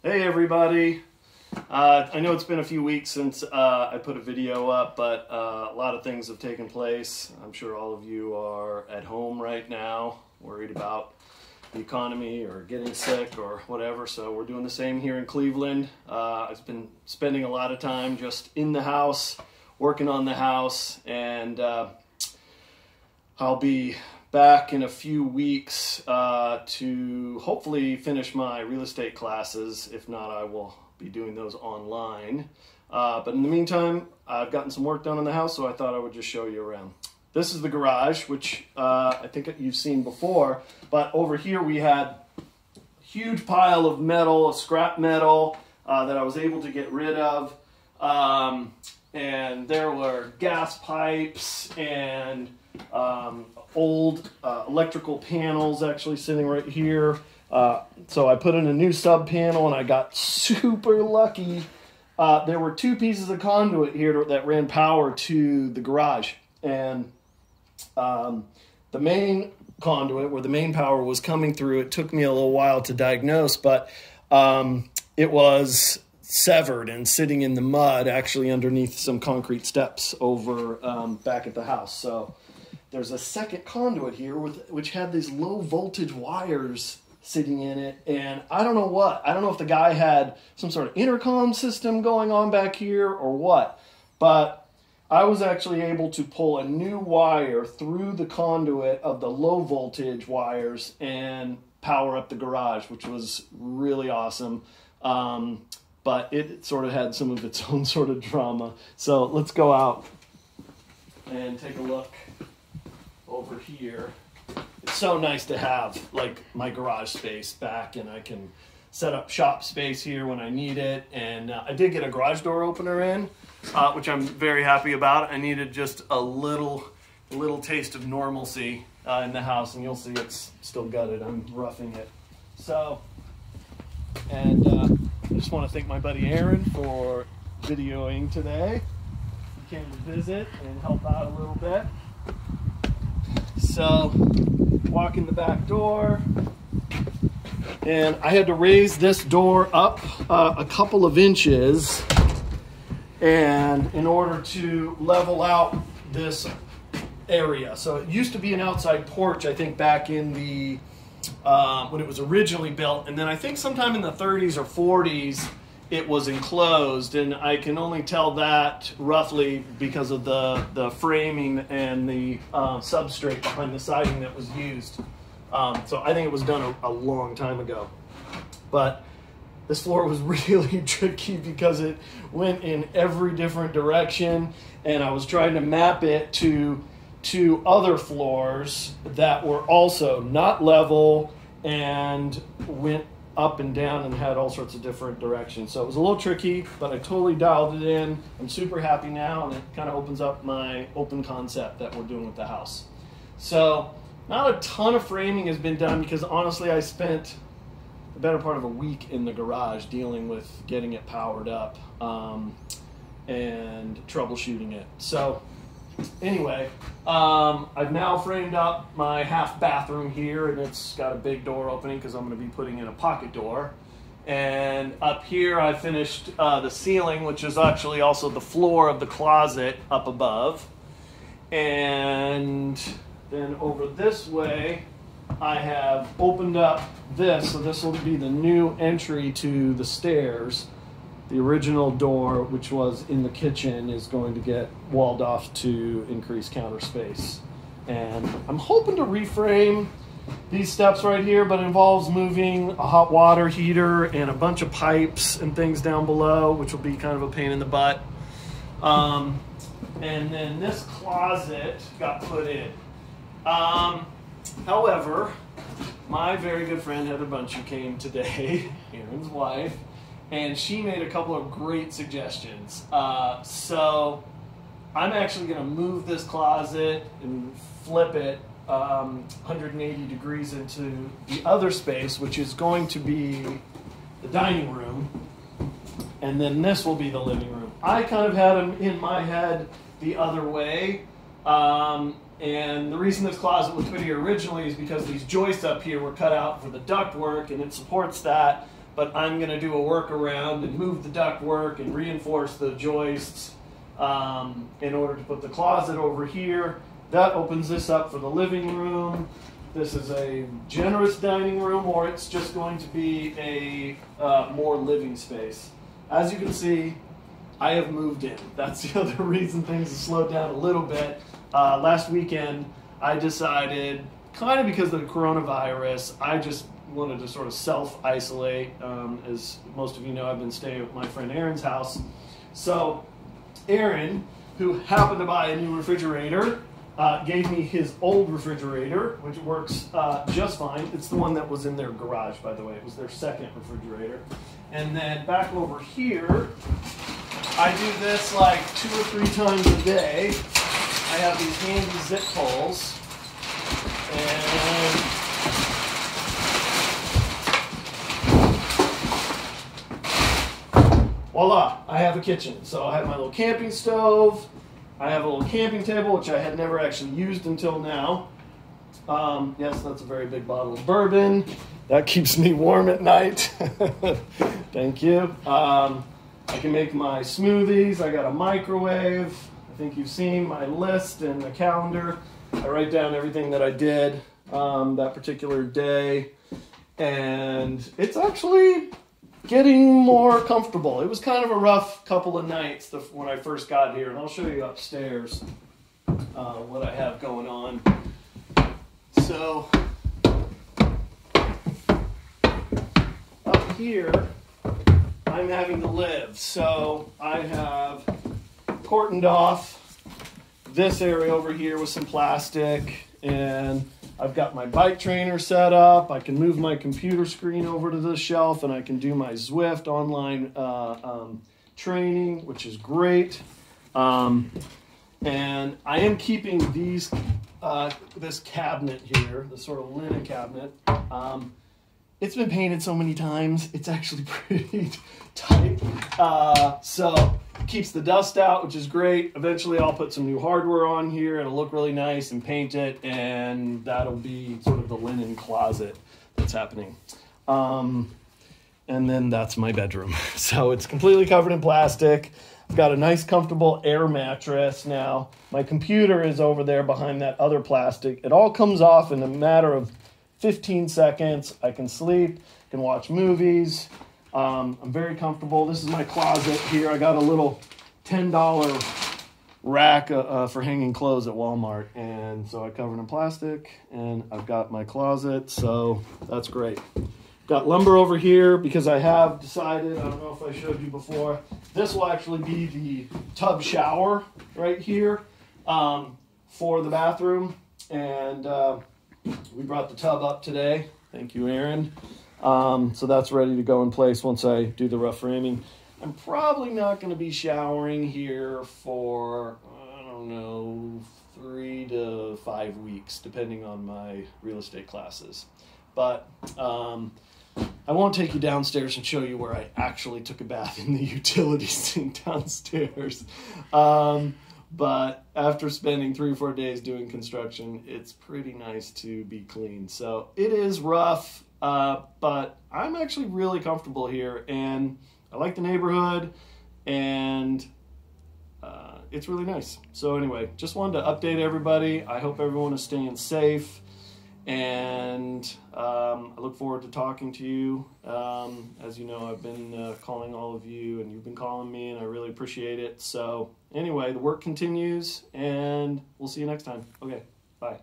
Hey everybody! I know it's been a few weeks since I put a video up, but a lot of things have taken place. I'm sure all of you are at home right now, worried about the economy or getting sick or whatever, so we're doing the same here in Cleveland. I've been spending a lot of time just in the house, working on the house, and I'll be back in a few weeks to hopefully finish my real estate classes. If not, I will be doing those online. But in the meantime, I've gotten some work done in the house, so I thought I would just show you around. This is the garage, which I think you've seen before, but over here we had a huge pile of metal, scrap metal, that I was able to get rid of. And there were gas pipes and old electrical panels actually sitting right here. So I put in a new sub panel and I got super lucky. There were two pieces of conduit here that ran power to the garage. And the main conduit, where the main power was coming through, it took me a little while to diagnose, but it was severed and sitting in the mud actually underneath some concrete steps over back at the house. So there's a second conduit here which had these low voltage wires sitting in it, and I don't know if the guy had some sort of intercom system going on back here or what, but I was actually able to pull a new wire through the conduit of the low voltage wires and power up the garage, which was really awesome. But it sort of had some of its own sort of drama. So let's go out and take a look over here. It's so nice to have like my garage space back, and I can set up shop space here when I need it. And I did get a garage door opener in, which I'm very happy about. I needed just a little taste of normalcy in the house, and you'll see it's still gutted. I'm roughing it. So, and I just want to thank my buddy Aaron for videoing today. He came to visit and help out a little bit. So, walk in the back door, and I had to raise this door up a couple of inches, and in order to level out this area. So it used to be an outside porch, I think, back in the when it was originally built, and then I think sometime in the 30s or 40s it was enclosed, and I can only tell that roughly because of the framing and the substrate behind the siding that was used. So I think it was done a long time ago. But this floor was really tricky because it went in every different direction, and I was trying to map it to two other floors that were also not level and went up and down and had all sorts of different directions. So it was a little tricky, but I totally dialed it in. I'm super happy now, and it kind of opens up my open concept that we're doing with the house. So not a ton of framing has been done because honestly I spent the better part of a week in the garage dealing with getting it powered up and troubleshooting it. So anyway, I've now framed up my half bathroom here, and it's got a big door opening because I'm going to be putting in a pocket door. And up here I finished the ceiling, which is actually also the floor of the closet up above. And then over this way I have opened up this, so this will be the new entry to the stairs. The original door, which was in the kitchen, is going to get walled off to increase counter space. And I'm hoping to reframe these steps right here, but it involves moving a hot water heater and a bunch of pipes and things down below, which will be kind of a pain in the butt. And then this closet got put in. However, my very good friend Heather Bunch, who came today, Aaron's wife, and she made a couple of great suggestions. So I'm actually going to move this closet and flip it 180 degrees into the other space, which is going to be the dining room, and then this will be the living room. I kind of had them in my head the other way, and the reason this closet was put here originally is because these joists up here were cut out for the ductwork, and it supports that. but I'm going to do a workaround and move the ductwork and reinforce the joists in order to put the closet over here. That opens this up for the living room. This is a generous dining room, or it's just going to be a more living space. As you can see, I have moved in. That's the other reason things have slowed down a little bit. Last weekend, I decided, kind of because of the coronavirus, I just wanted to sort of self-isolate. As most of you know, I've been staying at my friend Aaron's house. So Aaron, who happened to buy a new refrigerator, gave me his old refrigerator, which works just fine. It's the one that was in their garage, by the way. It was their second refrigerator. And then back over here, I do this like 2 or 3 times a day. I have these handy zip pulls. And voila, I have a kitchen. So I have my little camping stove. I have a little camping table, which I had never actually used until now. Yes, that's a very big bottle of bourbon. That keeps me warm at night. Thank you. I can make my smoothies. I got a microwave. I think you've seen my list and the calendar. I write down everything that I did that particular day. And it's actually getting more comfortable. It was kind of a rough couple of nights when I first got here, and I'll show you upstairs what I have going on. So up here, I'm having to live. So I have cordoned off this area over here with some plastic, and I've got my bike trainer set up. I can move my computer screen over to the shelf, and I can do my Zwift online training, which is great. And I am keeping these this cabinet here, this sort of linen cabinet. It's been painted so many times, it's actually pretty tight. So it keeps the dust out, which is great. Eventually I'll put some new hardware on here. It'll look really nice and paint it, and that'll be sort of the linen closet that's happening. And then that's my bedroom. So it's completely covered in plastic. I've got a nice comfortable air mattress now. My computer is over there behind that other plastic. It all comes off in a matter of 15 seconds. I can sleep, can watch movies. I'm very comfortable. This is my closet here. I got a little $10 rack for hanging clothes at Walmart. And so I covered in plastic, and I've got my closet. So that's great. Got lumber over here because I have decided, I don't know if I showed you before, this will actually be the tub shower right here for the bathroom. And we brought the tub up today. Thank you, Aaron. So that's ready to go in place once I do the rough framing. I'm probably not going to be showering here for, I don't know, 3 to 5 weeks, depending on my real estate classes. But I won't take you downstairs and show you where I actually took a bath in the utility sink downstairs. But after spending 3 or 4 days doing construction, it's pretty nice to be clean. So it is rough, but I'm actually really comfortable here, and I like the neighborhood, and it's really nice. So anyway, just wanted to update everybody. I hope everyone is staying safe, and I look forward to talking to you. As you know, I've been calling all of you, and you've been calling me, and I really appreciate it. So anyway, the work continues, and we'll see you next time. Okay, bye.